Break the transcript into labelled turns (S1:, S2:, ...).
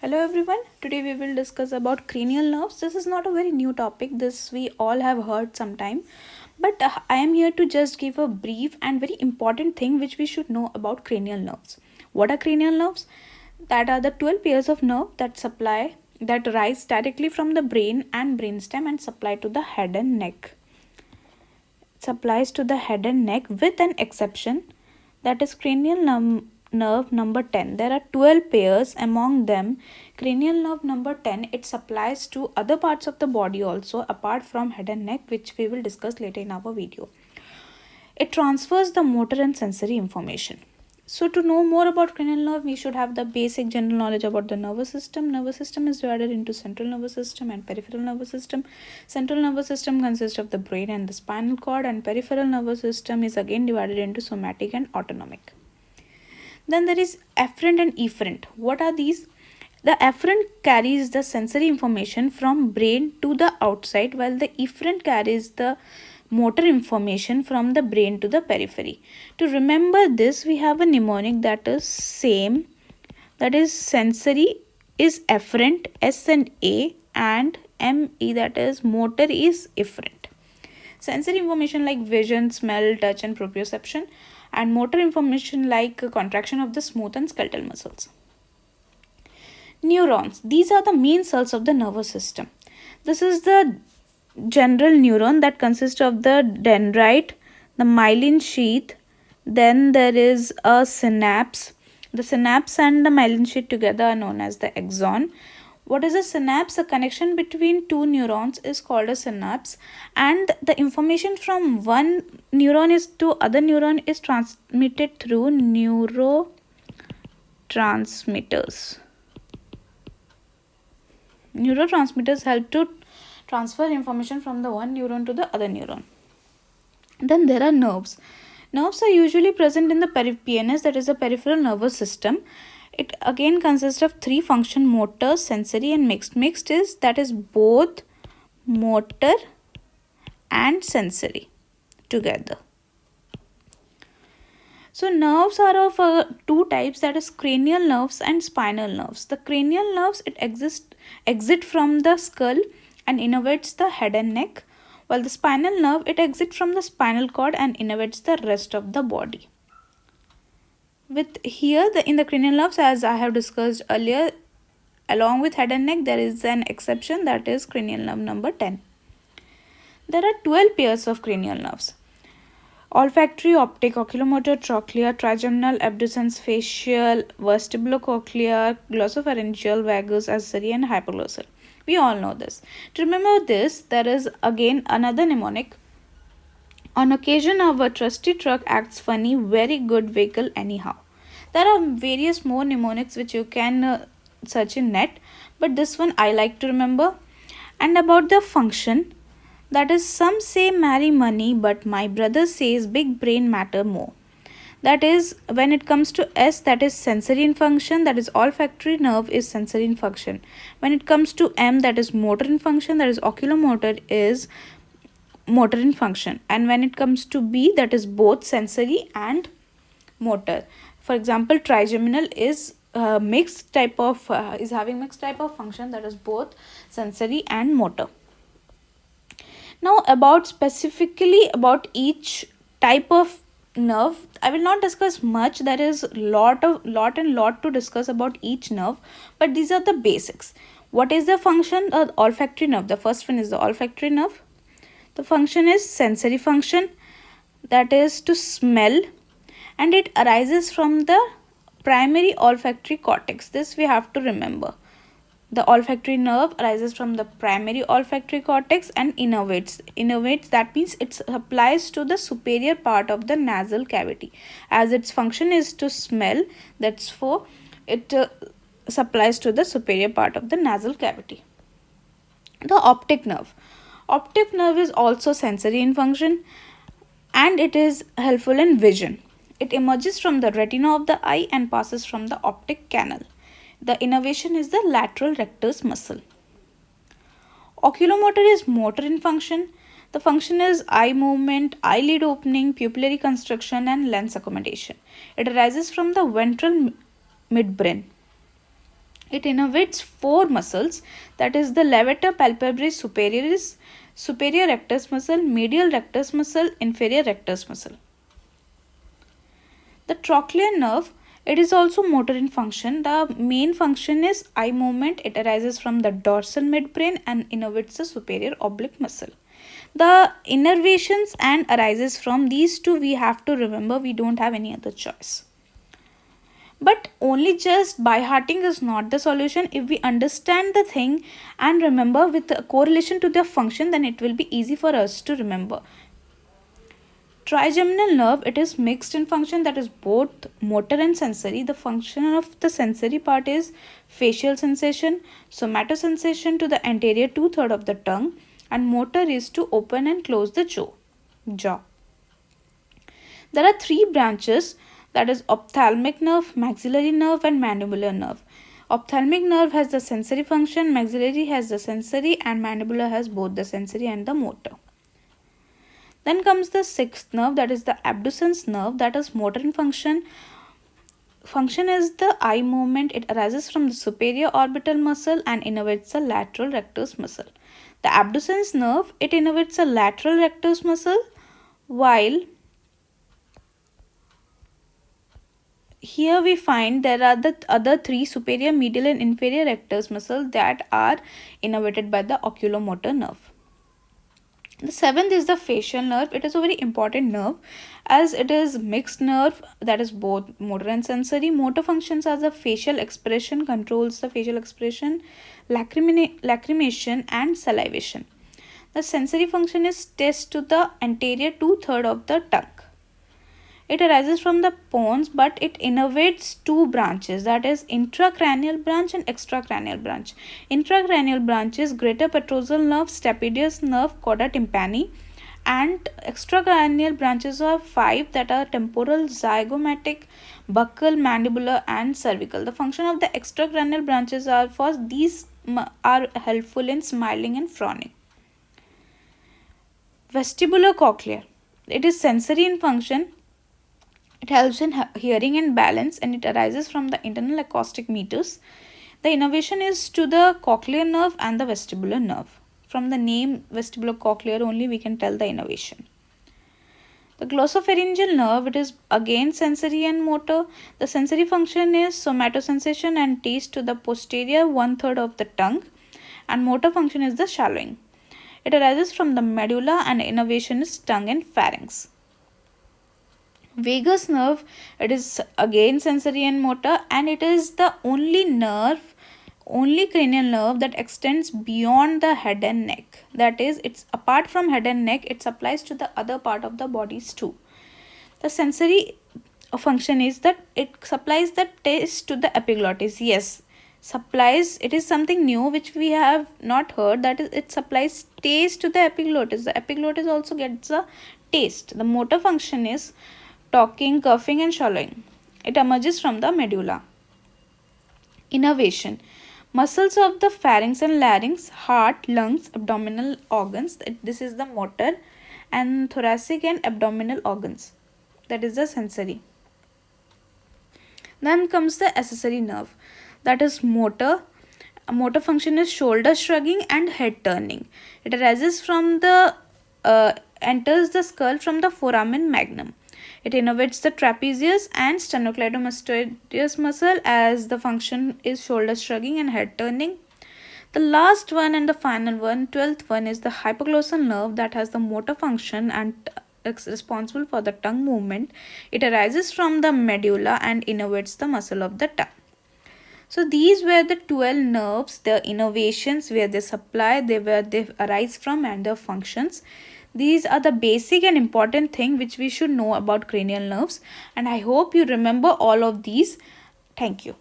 S1: Hello everyone. Today we will discuss about cranial nerves. This is not a very new topic. This we all have heard sometime. But I am here to just give a brief and very important thing which we should know about cranial nerves. What are cranial nerves? That are the 12 pairs of nerve that rise directly from the brain and brainstem and supply to the head and neck. Supplies to the head and neck with an exception, that is nerve number 10. There are 12 pairs. Among them, cranial nerve number 10, it supplies to other parts of the body also apart from head and neck, which we will discuss later in our video. It transfers the motor and sensory information. So to know more about cranial nerve, we should have the basic general knowledge about the nervous system. Nervous system is divided into central nervous system and peripheral nervous system. Central nervous system consists of the brain and the spinal cord, and peripheral nervous system is again divided into somatic and autonomic. Then there is afferent and efferent. What are these? The afferent carries the sensory information from brain to the outside, while the efferent carries the motor information from the brain to the periphery. To remember this, we have a mnemonic that is same. That is sensory is afferent, S and A, and ME, that is motor is efferent. Sensory information like vision, smell, touch and proprioception, and motor information like contraction of the smooth and skeletal muscles. Neurons. These are the main cells of the nervous system. This is the general neuron that consists of the dendrite, the myelin sheath, then there is a synapse. The synapse and the myelin sheath together are known as the axon. What is a synapse? A connection between two neurons is called a synapse, and the information from one neuron is to other neuron is transmitted through neurotransmitters. Neurotransmitters help to transfer information from the one neuron to the other neuron. Then there are nerves. Nerves are usually present in the PNS, that is the peripheral nervous system. It again consists of three functions: motor, sensory and mixed. Mixed is that is both motor and sensory together. So nerves are of two types, that is cranial nerves and spinal nerves. The cranial nerves exit from the skull and innervates the head and neck, while the spinal nerve it exits from the spinal cord and innervates the rest of the body. With here in the cranial nerves, as I have discussed earlier, along with head and neck there is an exception, that is cranial nerve number 10. There are 12 pairs of cranial nerves: olfactory, optic, oculomotor, trochlear, trigeminal, abducens, facial, vestibulocochlear, glossopharyngeal, vagus, accessory and hypoglossal. We all know this. To remember this, there is again another mnemonic. On occasion of a trusty truck acts funny, very good vehicle anyhow. There are various more mnemonics which you can search in net, but this one I like to remember. And about the function, that is, some say marry money, but my brother says big brain matter more. That is, when it comes to S, that is sensory in function, that is olfactory nerve is sensory in function. When it comes to M, that is motor in function, that is oculomotor is motor in function. And when it comes to B, that is both sensory and motor. For example, trigeminal is having mixed type of function, that is both sensory and motor. Now specifically about each type of nerve, I will not discuss much. There is lot to discuss about each nerve, but these are the basics. What is the function of olfactory nerve? The first one is the olfactory nerve. The function is sensory function, that is to smell, and it arises from the primary olfactory cortex. This we have to remember. The olfactory nerve arises from the primary olfactory cortex and innervates. That means it supplies to the superior part of the nasal cavity. As its function is to smell, that's for it supplies to the superior part of the nasal cavity. The optic nerve. Optic nerve is also sensory in function, and it is helpful in vision. It emerges from the retina of the eye and passes from the optic canal. The innervation is the lateral rectus muscle. Oculomotor is motor in function. The function is eye movement, eyelid opening, pupillary constriction and lens accommodation. It arises from the ventral midbrain. It innervates four muscles, that is the levator palpebrae superioris, superior rectus muscle, medial rectus muscle, inferior rectus muscle. The trochlear nerve, it is also motor in function. The main function is eye movement. It arises from the dorsal midbrain and innervates the superior oblique muscle. The innervations and arises from these two we have to remember. We don't have any other choice. But only just by hearting is not the solution. If we understand the thing and remember with a correlation to their function, then it will be easy for us to remember. Trigeminal nerve, it is mixed in function, that is both motor and sensory. The function of the sensory part is facial sensation, somatosensation to the anterior two-thirds of the tongue, and motor is to open and close the jaw. There are three branches, that is ophthalmic nerve, maxillary nerve, and mandibular nerve. Ophthalmic nerve has the sensory function, maxillary has the sensory, and mandibular has both the sensory and the motor. Then comes the sixth nerve, that is the abducens nerve, that is motor in function. Function is the eye movement. It arises from the superior orbital muscle and innervates the lateral rectus muscle. The abducens nerve, it innervates the lateral rectus muscle, while here we find there are the other three, superior, medial, and inferior rectus muscle, that are innervated by the oculomotor nerve. The seventh is the facial nerve. It is a very important nerve as it is mixed nerve, that is both motor and sensory. Motor functions as a facial expression, controls the facial expression, lacrimation and salivation. The sensory function is taste to the anterior two-thirds of the tongue. It arises from the pons, but it innervates two branches, that is intracranial branch and extracranial branch. Intracranial branch is greater petrosal nerve, stapedius nerve, cauda tympani, and extracranial branches are five, that are temporal, zygomatic, buccal, mandibular, and cervical. The function of the extracranial branches are first, these are helpful in smiling and frowning. Vestibular cochlear. It is sensory in function. It helps in hearing and balance, and it arises from the internal acoustic meters. The innervation is to the cochlear nerve and the vestibular nerve. From the name vestibulocochlear only we can tell the innervation. The glossopharyngeal nerve, it is again sensory and motor. The sensory function is somatosensation and taste to the posterior one-third of the tongue, and motor function is the swallowing. It arises from the medulla and innervation is tongue and pharynx. Vagus nerve, it is again sensory and motor, and it is the only cranial nerve that extends beyond the head and neck. That is, it's apart from head and neck, it supplies to the other part of the bodies too. The sensory function is that it supplies the taste to the epiglottis. Yes, supplies, it is something new which we have not heard, that is, it supplies taste to the epiglottis. The epiglottis also gets a taste. The motor function is talking, coughing, and swallowing. It emerges from the medulla. Innervation. Muscles of the pharynx and larynx, heart, lungs, abdominal organs. This is the motor, and thoracic and abdominal organs. That is the sensory. Then comes the accessory nerve. That is motor. A motor function is shoulder shrugging and head turning. It arises from the enters the skull from the foramen magnum. It innervates the trapezius and sternocleidomastoideus muscle, as the function is shoulder shrugging and head turning. The last one and the final one, 12th one, is the hypoglossal nerve, that has the motor function and is responsible for the tongue movement. It arises from the medulla and innervates the muscle of the tongue. So these were the 12 nerves, the innervations, where they supply, where they arise from, and their functions. These are the basic and important thing which we should know about cranial nerves, and I hope you remember all of these. Thank you.